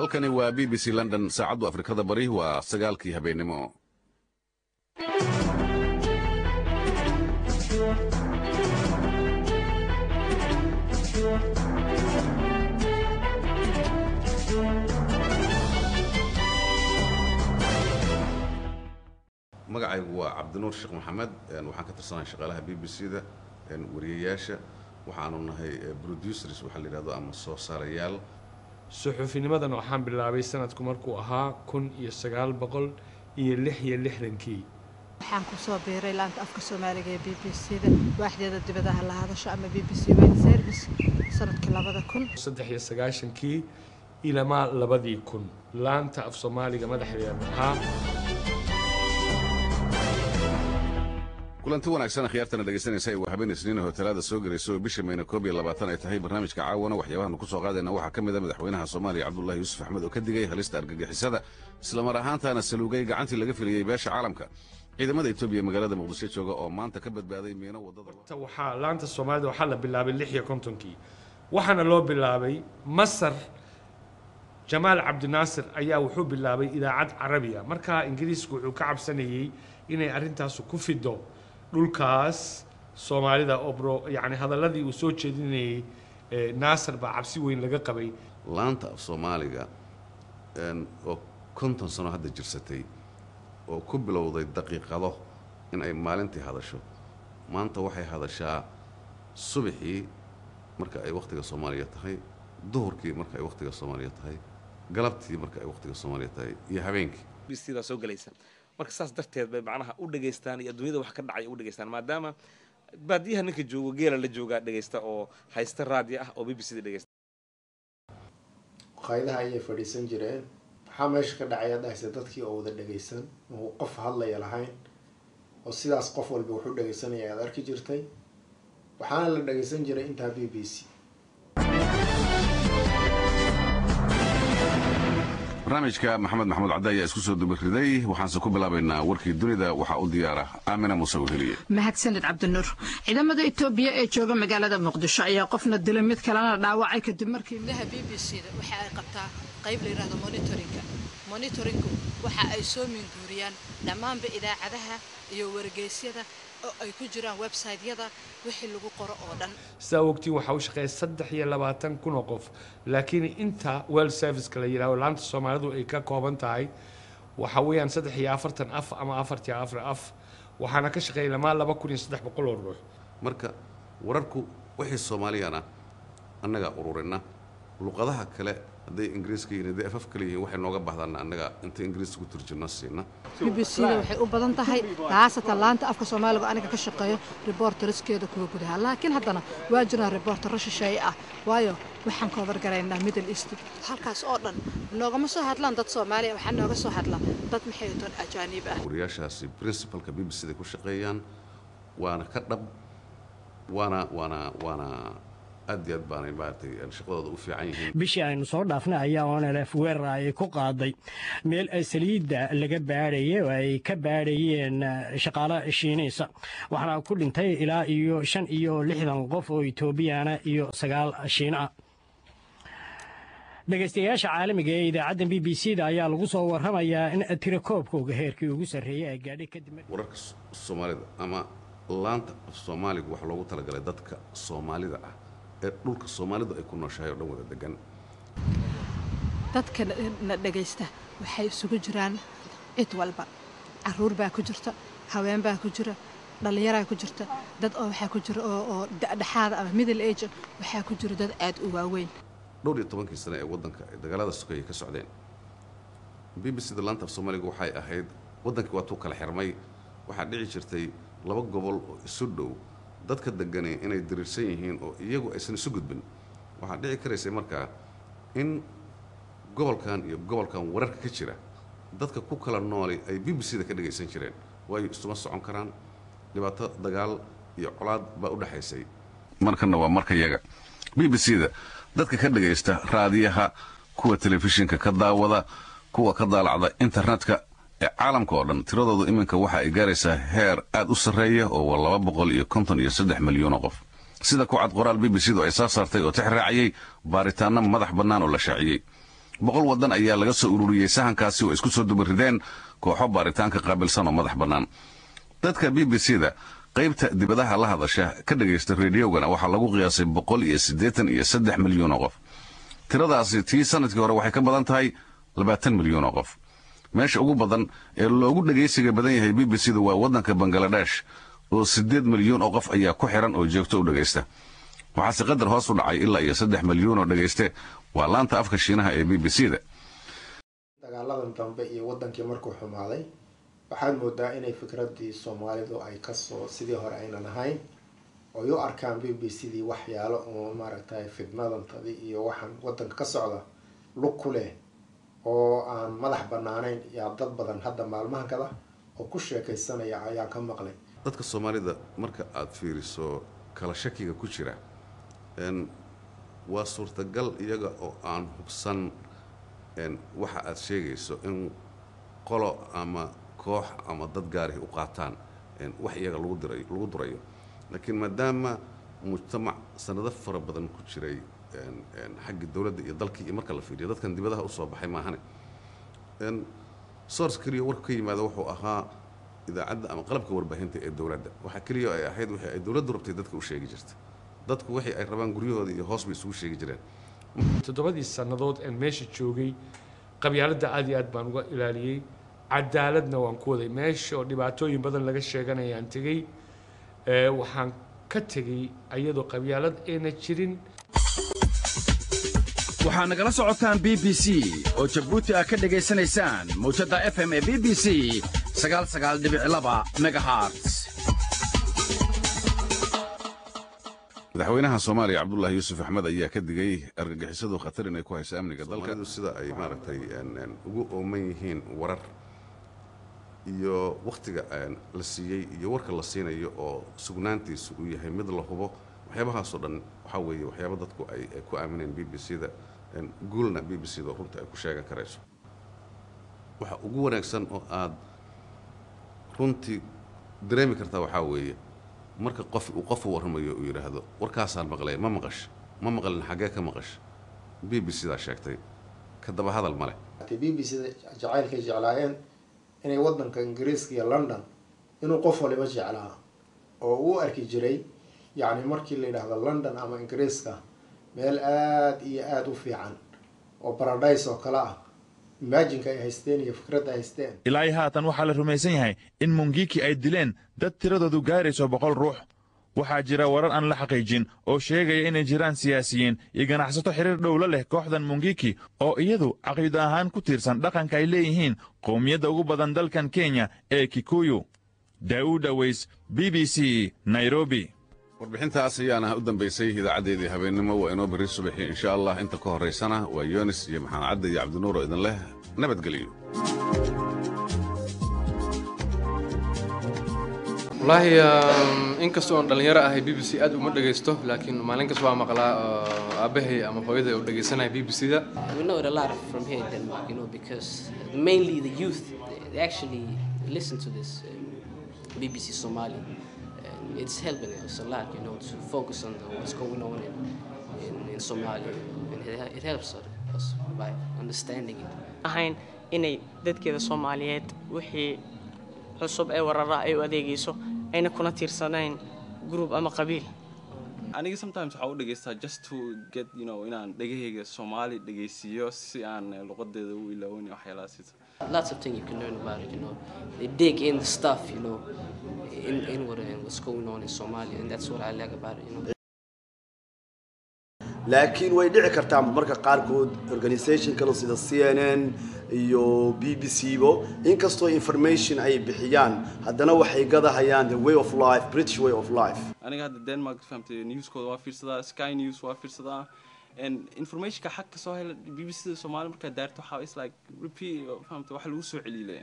halkani waa BBC London saacadu Afrikada Bari waa 9kii habeenimo. magacaygu waa Cabdinuur Sheekh Maxamed waxaan ka tirsanahay shaqaalaha BBC-da wariyayaasha waxaanu nahay producers waxa la yiraahdo ama soo saarayaal suxuufinimadan waxaan bilaabay sanadku markuu ahaa 1966 waxaan ku soo biiray laanta afka Soomaaliga ee BBC-da waaxdeeda dibadaha la hadasho ama BBC World Service sanadkii 2000 ilaa 2000 laanta af Soomaaliga madaxdeeda ahaa kulanti wanaagsan khiyaartana dhageysanaysa waa habeen isniin oo talaada soo galayso bisha May 20 ay tahay barnaamijka caawana waxyaabaha ku soo qaadayna waxa kamid ah madaxweynaha Soomaaliya Cabdullaahi Yuusuf Axmed oo ka digay halista argagixisada isla mar ahaantaana saluugay gacantii laga filiyay beesha caalamka ciidamada Itoobiya magaalada Muqdisho jooga oo maanta ka badbaaday meeno wadada waxa laanta Soomaalida waxa la bilaabay 56kii waxaana loo bilaabay Masar Jamaal Abdi Nasir ayaa wuxuu bilaabay idaacad Carabiya marka Ingiriisku wuxuu ka cabsanayay inay arintaas ku fido dhulkaas Soomaalida oo yani hadaladii uu soo jeedinayay Nasir ba cabsi weyn laga qabay laanta af Soomaaliga oo konton sano hadda jirsatay oo ku bilowday daqiiqado in ay maalintii hadasho maanta waxay hadashaa subaxii marka ay waqtiga Soomaaliya tahay duhurkii marka ay waqtiga Soomaaliya tahay galabtii marka ay waqtiga Soomaaliya tahay iyo habeenkii BBC-da soo galaysa marka saas darteed bay macnaha u dhageystaan iyo adduunyada wax ka dhacay u dhageystaan maadaama baadiyaha ninka joogo geela la jooga dhageysta oo haysta raadiyo ah oo BBC-da dhageysta qaydaha ay fadhiisan jireen waxa meesha ka dhacay dadka dadkii oo wada dhageysan oo qof hadlaya lahayn oo sidaas qof walba wuxuu dhageysanaya aad arki jirtay waxaana la dhageysan jiray inta BBC barnaamijka maxamed Cabdi ayaa isku soo dubariday waxaan ku bilaabaynaa warkii dunida waxa uu diyaara Aamina Musawhiliye mahadsanid Cabdinuur ciidamada Itoobiya ee jooga magaalada Muqdisho ayaa qofna dilay mid kalena dhaawacay kadib markii madaxa BBC-da waxa ay qabtaa qayb la yiraahdo monitoring waxa ay soo minguuriyaan dhammaan idaacadaha iyo wargeysyada oo ay ku jiraan website-yada wixii lagu qoro oo dhan saawogti waxa uu shaqeeyay 23,000 qof laakiin inta World Service kala yiraahdo laanta Soomaalidu ay ka kooban tahay waxa weeyaan 43 af ama 44 af waxaana ka shaqeeyay 2,300 ruux marka wararku wixii Soomaaliyana annaga ururina luqadaha kale haday Ingiriiska iyo afaf kale yihiin waxay nooga baahdaan annaga inta Ingiriis ku turjumno siina BBC-da waxay u badan tahay taasata laanta afka Soomaaliga aniga ka shaqeeyo reporterskeeda kuwa gudaha laakiin haddana waa jiraan reporter shisheeye ah waayo waxaan ka wargaraynaa Middle East halkaas oo dhan noogama soo hadlaan dad Soomaaliya waxaan nooga soo hadlaa dad maxay doon ajaanib ah wariyaashaasi principalka BBC-da ku shaqeeyaan waana ka dhab waana aad baanay maartay shaqadooda u fiican yihiin bishii aynu soo dhaafnay ayaa ONLF weerar ay ku qaaday meel saliidda laga baarayay oo ay ka baarayeen shaqaale Shiinaysa waxaana ku dhintay ilaa iyo 65 qof oo Itoobiyana iyo 9 Shiina dhageystayaasha caalamiga ee idaacadda BBC-da ayaa lagu soo warramayaa in tirakoobkooda heerkii ugu sarreeyay ay gaadhay kadib wararka Soomaalida ama laanta Soomaaliga wax loogu talagalay dadka Soomaalida ah ee dhulka Soomaalidu ay ku nooshahay oo dhan wada degan dadka dhageysta waxay isugu jiraan cid walba caruur baa ku jirta haween baa ku jira dhalinyaro ku jirta dad oo waxa ku jira oo dhaxaad ama middle age waxa ku jira dad aad u waaweyn dhowr iyo 10 sano ee wadanka dagaalada sukay ka socdeen BBC-da laanta Soomaaliga waxay ahayd wadanka waa tuu kala xirmay waxa dhici jirtay laba gobol oo isu dhow dadka deganay inay diriirsan yihiin oo iyagu aysan isu gudbin waxa dhici kareysay marka in gobolkan iyo gobolkan wararka ka jira dadka ku kala nool ay BBC-da ka dhageysan jireen way isuma socon karaan dhibaato dagaal iyo colaad baa u dhaxaysay markana waa marka yaga BBC-da dadka ka dhageysta raadiyaha kuwa telefishinka ka daawada kuwa ka daalacda internetka caalamka oo dhan tiradoodu iminka waxa ay gaaraysaa heer aad u sareeya oo 253 milyan qof sida ku cad qoraal BBC-du ay soo saartay oo tixraaciyay baaritaano madax bannaan oo la shaaciyay boqol waddan ayaa laga soo ururiyey sahankaasi oo isku soo dubarideen kooxo baaritaanka qaabilsan oo madax bannaan. dadka BBC-da qaybta dibadaha la hadasha ka dhagaysta reediyowgana waxaa lagu qiyaasay 183 milyan oo qof. tiradaasi tii sanadkii hore waxay ka badan tahay 20 milyan oo qof. meesha ugu badan ee loogu dhagaysiga badan yahay BBC-da waa waddanka Bangladesh oo 8 milyan oo qof ayaa ku xiran oo joogto u dhagaysta. waxaase qadar hoos u dhacay ilaa iyo 3 milyan oo dhagayste waa laanta afka Shiinaha ee BBC-da. dagaaladan dambe iyo wadankii markuu xumaaday waxaad moodaa inay fikradii Soomaalidu ay ka soo sidii hore aynan ahayn oo u arkaan BBC-dii waxyaalo oo maaragtay fidnadantadii iyo waxaan wadanka ka socda lug ku leh oo aan madax banaanayn yaa dad badan hadda maalmahan kada oo ku sheekaysanaya ayaa ka maqlay. dadka Soomaalida marka aad fiiriso kala shakiga ku jira waa suurtagal iyaga oo aan hubsan waxa aad sheegayso in qolo ama koox ama dad gaar ah u qaataan wax iyaga lagu durayo laakiin maadaama mujtamac sanado fara badan ku jiray xagga dawladda iyo dalkii iyo marka la fiiriyo dadkan dibadaha u soo baxay maahane source kaliya warka ka yimaada wuxuu ahaa idaacadda ama qalabka warbaahinta ee dawladda waxa kaliya ay ahayd wixii ay dawladdu rabtay dadka u sheegi jirtay dadku wixii ay rabaan guryahooda iyo hoos bay isugu sheegi jireen. 7 sanadood aan meesha joogay qabyaaladda aad iyo aad baan uga ilaaliyay cadaaladna waan ku waday meesha oo dhibaatooyin badan laga sheeganayaan tegay waxaan ka tegay ayadoo qabyaalad ayna jirin. waxaa nagala socotaan BBC oo Jabuuti aad ka dhageysanaysaan mowjadda FM ee BBC 99.2 megahertz. madaxweynaha Soomaaliya Cabdullaahi Yuusuf Axmed ayaa ka digay argagixisadu khatar inay ku hayso amniga dalka sida ay maaragtay ugu ooman yihiin warar iyo waqtiga la siiyay iyo warka la siinayo oo sugnaantiisu uu yahay mid la hubo waxyaabahaas oo dhan waxa weeye waxyaabo dadku ay ku aamineen BBC-da guulna BBC-da runta ay ku sheegan karayso. waxa ugu wanaagsan oo aad runtii dareemi kartaa waxa weeye marka qof waramayo uu yiraahdo warkaasaan maqlay ma maqalin xagee ka maqash BBC-da sheegtay ka daba hadal male. BBC-da jacaylkay jeclaayeen inay wadanka Ingiriiska iyo London inuu qof waliba jeclaa oo uu arki jiray yani markii la yiraahdo London ama Ingiriiska meel aad iyo aad u fiican oo paradise oo kala ah imagine ay haysteen iyo fikradda haysteen. ilaa haatan waxaa la rumaysan yahay in Mungiki ay dileen dad tiradoodu gaarayso 100 ruux. waxaa jira warar aan la xaqiijin oo sheegaya inay jiraan siyaasiyiin iyo ganacsato xiriir dhow la leh kooxdan Mungiki oo iyadu caqiido ahaan ku tiirsan dhaqanka ay leeyihiin qowmiyadda ugu badan dalkan Kenya ee Kikuyu. Daawud Aweys, BBC, Nairobi. warbixintaas ayaana u dambaysay idaacadeedii habeenimo waa inoo berri subaxii insha Allah inta ka horeysana waa Yoonis iyo Maxamed Cabdi iyo Cabdinuur oo idin leh nabadgelyo. والله inkastoo aan dhalinyaro ahay BBC aad uma dhageysto laakiin maalin kasta waa maqlaa aabahay ama hooyaday oo dhageysanaya BBC-da. We know it a lot from here in Denmark, you know, because mainly the youth they actually listen to this BBC Somali. And it's helping us a lot, you know, to focus on what's going on in Somalia, and it helps us by understanding it. ahayn inay dadkeeda Soomaaliyeed wixii cusub ee warara ay u adeegayso ayna kuna tiirsanayn group ama qabiil. aniga sometimes waxa u dhageystaa just to get, you know, inaan dhagahayga Soomaali dhageysiyo si aan luqadeeda u ilaawin waxyaalahaas. Lots of things you can learn about it, you know. They dig in the stuff, you know, in what's going on in Somalia, and that's what I like about it, you know. laakiin way dhici kartaa marka qaarkood organization kale sida CNN iyo BBC bo inkastoo information ay bixiyaan haddana waxay gadahayaan the way of life, British way of life. aniga hadda Denmark fahamtay newskooda waa fiirsadaa, Sky News waa fiirsadaa, and information ka xaq ka soo hela BBC Soomaali marka daarto waxa is like repeat fahamtay waxa lagu soo celiyay.